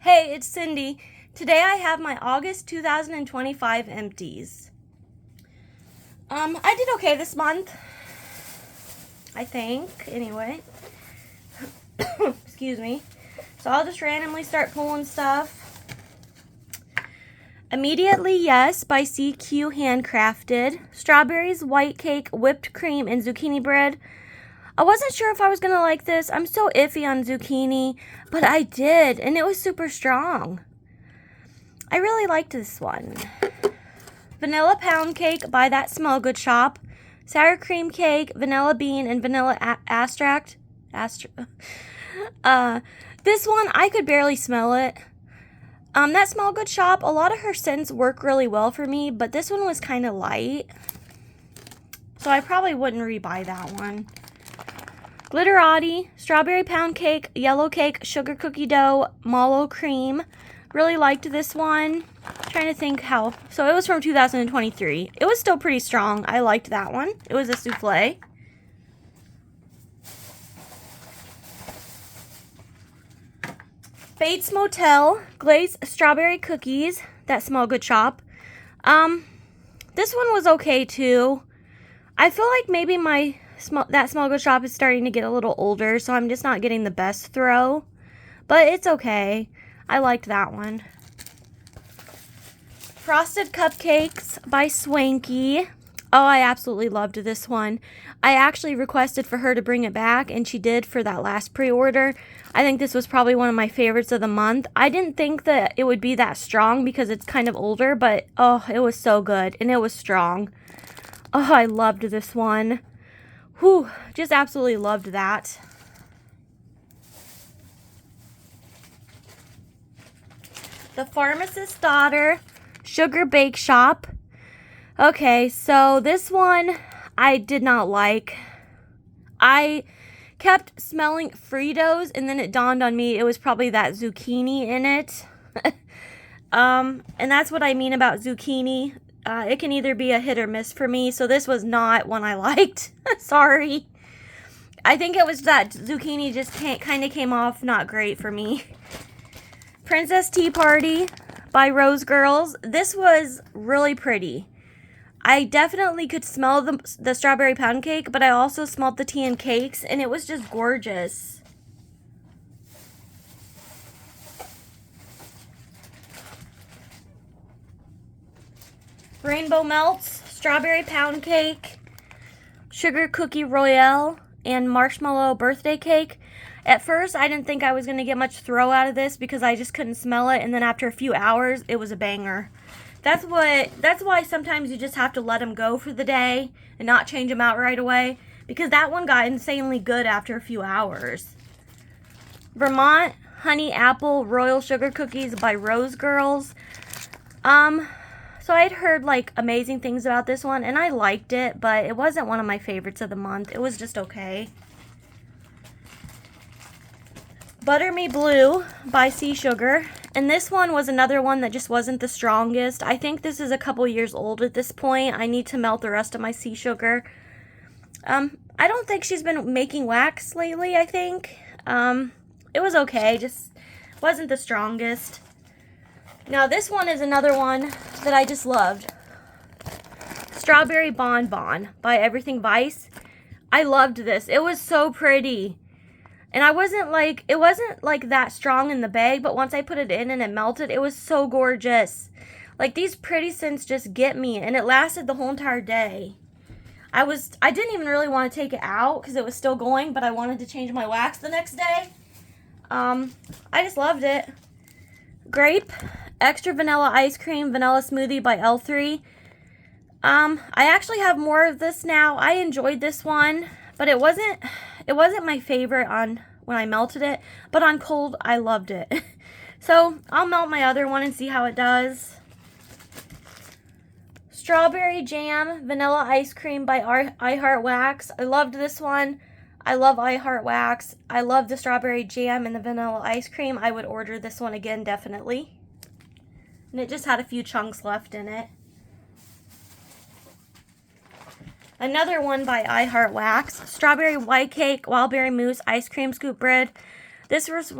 Hey, it's Cindy. Today I have my August 2025 empties. I did okay this month. I think, anyway. Excuse me. So I'll just randomly start pulling stuff. Immediately Yes by CQ Handcrafted. Strawberries, white cake, whipped cream, and zucchini bread. I wasn't sure if I was going to like this. I'm so iffy on zucchini, but I did, and it was super strong. I really liked this one. Vanilla pound cake by That Smell Good shop. Sour cream cake, vanilla bean, and vanilla extract. This one, I could barely smell it. That Smell Good shop, a lot of her scents work really well for me, but this one was kind of light. So I probably wouldn't rebuy that one. Glitterati, strawberry pound cake, yellow cake, sugar cookie dough, mallow cream. Really liked this one. Trying to think how. So it was from 2023. It was still pretty strong. I liked that one. It was a souffle. Bates Motel, glazed strawberry cookies. That Smell Good shop. This one was okay too. I feel like maybe That Smell Good shop is starting to get a little older, so I'm just not getting the best throw. But it's okay. I liked that one. Frosted Cupcakes by Swanky. Oh, I absolutely loved this one. I actually requested for her to bring it back, and she did for that last pre-order. I think this was probably one of my favorites of the month. I didn't think that it would be that strong because it's kind of older, but oh, it was so good, and it was strong. Oh, I loved this one. Whew, just absolutely loved that. The Pharmacist's Daughter Sugar Bake Shop. Okay, so this one I did not like. I kept smelling Fritos, and then it dawned on me it was probably that zucchini in it. And that's what I mean about zucchini. It can either be a hit or miss for me, so this was not one I liked. Sorry. I think it was that zucchini just kind of came off not great for me. Princess Tea Party by Rose Girls. This was really pretty. I definitely could smell the strawberry pound cake, but I also smelled the tea and cakes, and it was just gorgeous. Rainbow Melts, strawberry pound cake, sugar cookie royale, and marshmallow birthday cake. At first, I didn't think I was going to get much throw out of this because I just couldn't smell it, and then after a few hours, it was a banger. That's why sometimes you just have to let them go for the day and not change them out right away, because that one got insanely good after a few hours. Vermont Honey Apple Royal Sugar Cookies by Rose Girls. So I'd heard like amazing things about this one, and I liked it, but it wasn't one of my favorites of the month. It was just okay. Butter Me Blue by Sea Sugar. And this one was another one that just wasn't the strongest. I think this is a couple years old at this point. I need to melt the rest of my Sea Sugar. I don't think she's been making wax lately, I think. It was okay, just wasn't the strongest. Now this one is another one that I just loved. Strawberry Bonbon by Everything Vice. I loved this. It was so pretty. And it wasn't like that strong in the bag, but once I put it in and it melted, it was so gorgeous. Like, these pretty scents just get me, and it lasted the whole entire day. I didn't even really want to take it out because it was still going, but I wanted to change my wax the next day. I just loved it. Grape, extra vanilla ice cream, vanilla smoothie by L3. I actually have more of this now. I enjoyed this one, but it wasn't my favorite when I melted it, but on cold, I loved it. So I'll melt my other one and see how it does. Strawberry Jam Vanilla Ice Cream by I Heart Wax. I loved this one. I love I Heart Wax. I love the strawberry jam and the vanilla ice cream. I would order this one again, definitely. And it just had a few chunks left in it. Another one by I Heart Wax. Strawberry White Cake, Wildberry Mousse, Ice Cream Scoop Bread. This was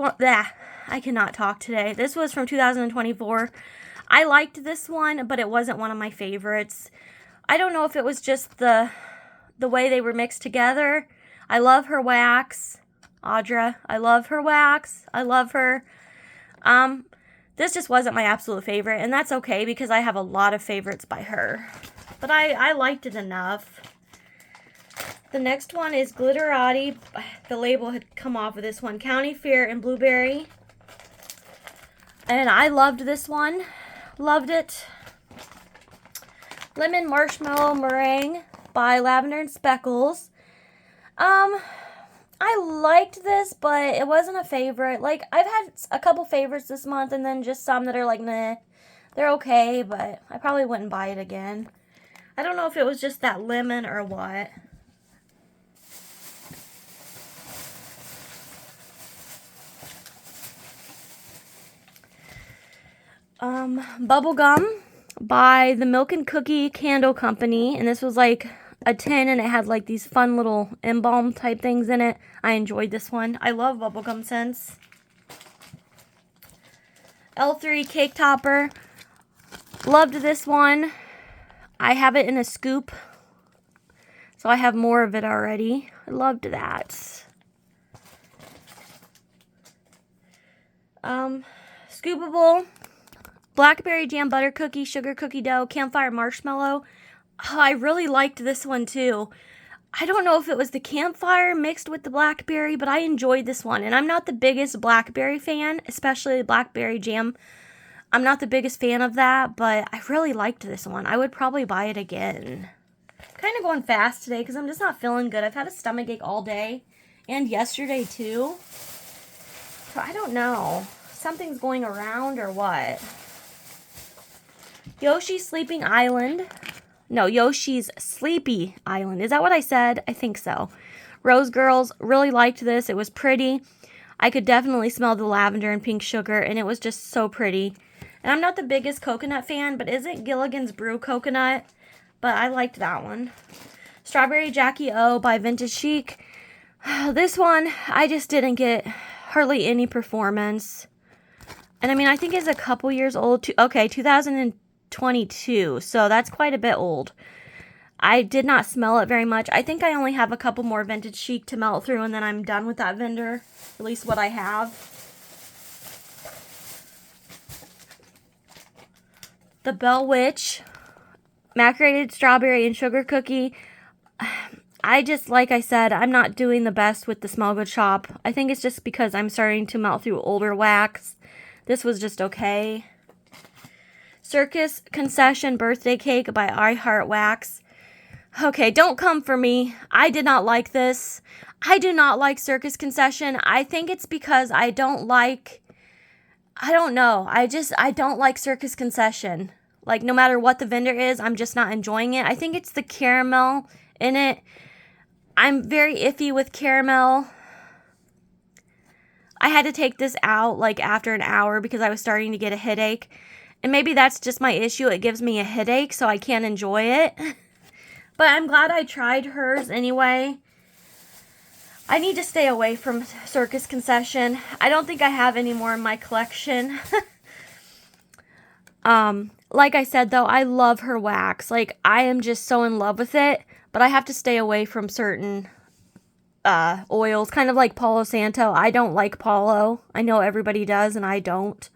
I cannot talk today. This was from 2024. I liked this one, but it wasn't one of my favorites. I don't know if it was just the way they were mixed together. I love her wax. Audra, I love her wax. I love her. This just wasn't my absolute favorite, and that's okay because I have a lot of favorites by her. But I liked it enough. The next one is Glitterati. The label had come off of this one. County Fair and Blueberry. And I loved this one. Loved it. Lemon Marshmallow Meringue by Lavender and Speckles. I liked this, but it wasn't a favorite. Like, I've had a couple favorites this month, and then just some that are like, meh. They're okay, but I probably wouldn't buy it again. I don't know if it was just that lemon or what. Bubblegum by the Milk and Cookie Candle Company, and this was like a tin, and it had like these fun little embalm type things in it. I enjoyed this one. I love bubblegum scents. L3 Cake Topper. Loved this one. I have it in a scoop, so I have more of it already. I loved that. Scoopable Blackberry Jam Butter Cookie, Sugar Cookie Dough, Campfire Marshmallow. Oh, I really liked this one too. I don't know if it was the campfire mixed with the blackberry, but I enjoyed this one. And I'm not the biggest blackberry fan, especially blackberry jam. I'm not the biggest fan of that, but I really liked this one. I would probably buy it again. Kind of going fast today because I'm just not feeling good. I've had a stomachache all day and yesterday too. So I don't know. Something's going around or what? Yoshi's Sleeping Island. No, Yoshi's Sleepy Island. Is that what I said? I think so. Rose Girls, really liked this. It was pretty. I could definitely smell the lavender and pink sugar, and it was just so pretty. And I'm not the biggest coconut fan, but isn't Gilligan's Brew coconut? But I liked that one. Strawberry Jackie O by Vintage Chic. This one, I just didn't get hardly any performance. And I mean, I think it's a couple years old. Okay, 2022, so that's quite a bit old. I did not smell it very much. I think I only have a couple more Vintage Chic to melt through, and then I'm done with that vendor. At least what I have. The Bell Witch Macerated Strawberry and Sugar Cookie. I just, like I said, I'm not doing the best with the Smell Good Shop. I think it's just because I'm starting to melt through older wax. This was just okay. Circus Concession Birthday Cake by I Heart Wax. Okay, don't come for me. I did not like this. I do not like Circus Concession. I think it's because I don't like Circus Concession. Like, no matter what the vendor is, I'm just not enjoying it. I think it's the caramel in it. I'm very iffy with caramel. I had to take this out like after an hour because I was starting to get a headache. And maybe that's just my issue. It gives me a headache, so I can't enjoy it. But I'm glad I tried hers anyway. I need to stay away from Circus Concession. I don't think I have any more in my collection. Like I said, though, I love her wax. Like, I am just so in love with it. But I have to stay away from certain oils. Kind of like Palo Santo. I don't like Palo. I know everybody does, and I don't.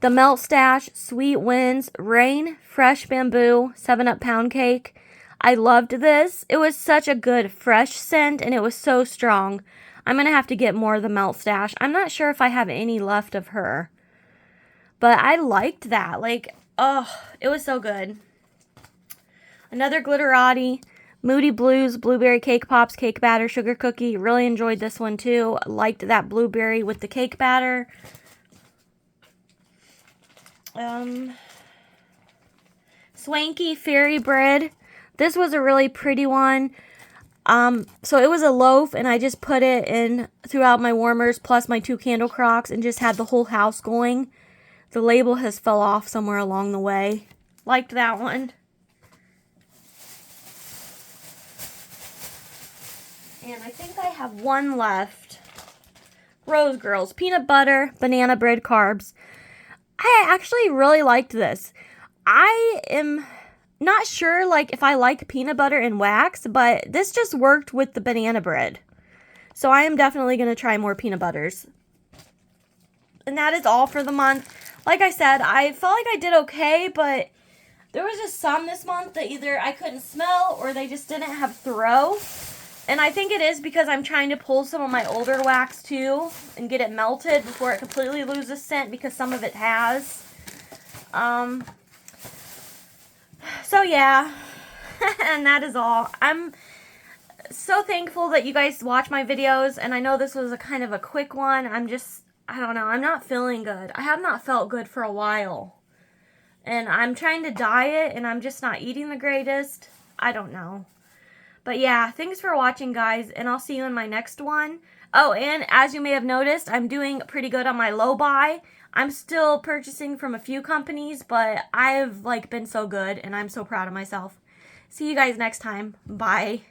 The Melt Stash, Sweet Winds, Rain, Fresh Bamboo, 7-Up Pound Cake. I loved this. It was such a good fresh scent, and it was so strong. I'm going to have to get more of the Melt Stash. I'm not sure if I have any left of her. But I liked that. Like, oh, it was so good. Another Glitterati, Moody Blues, Blueberry Cake Pops, Cake Batter, Sugar Cookie. Really enjoyed this one too. Liked that blueberry with the cake batter. Swanky Fairy Bread. This was a really pretty one. So it was a loaf, and I just put it in throughout my warmers plus my 2 candle crocks and just had the whole house going. The label has fell off somewhere along the way. Liked that one. And I think I have one left. Rose Girls, peanut butter, banana bread carbs. I actually really liked this. I am not sure like if I like peanut butter and wax, but this just worked with the banana bread. So I am definitely going to try more peanut butters. And that is all for the month. Like I said, I felt like I did okay, but there was just some this month that either I couldn't smell or they just didn't have throw. And I think it is because I'm trying to pull some of my older wax too and get it melted before it completely loses scent because some of it has. So yeah, and that is all. I'm so thankful that you guys watch my videos, and I know this was a kind of a quick one. I don't know, I'm not feeling good. I have not felt good for a while. And I'm trying to diet, and I'm just not eating the greatest. I don't know. But yeah, thanks for watching, guys, and I'll see you in my next one. Oh, and as you may have noticed, I'm doing pretty good on my low buy. I'm still purchasing from a few companies, but I've been so good, and I'm so proud of myself. See you guys next time. Bye.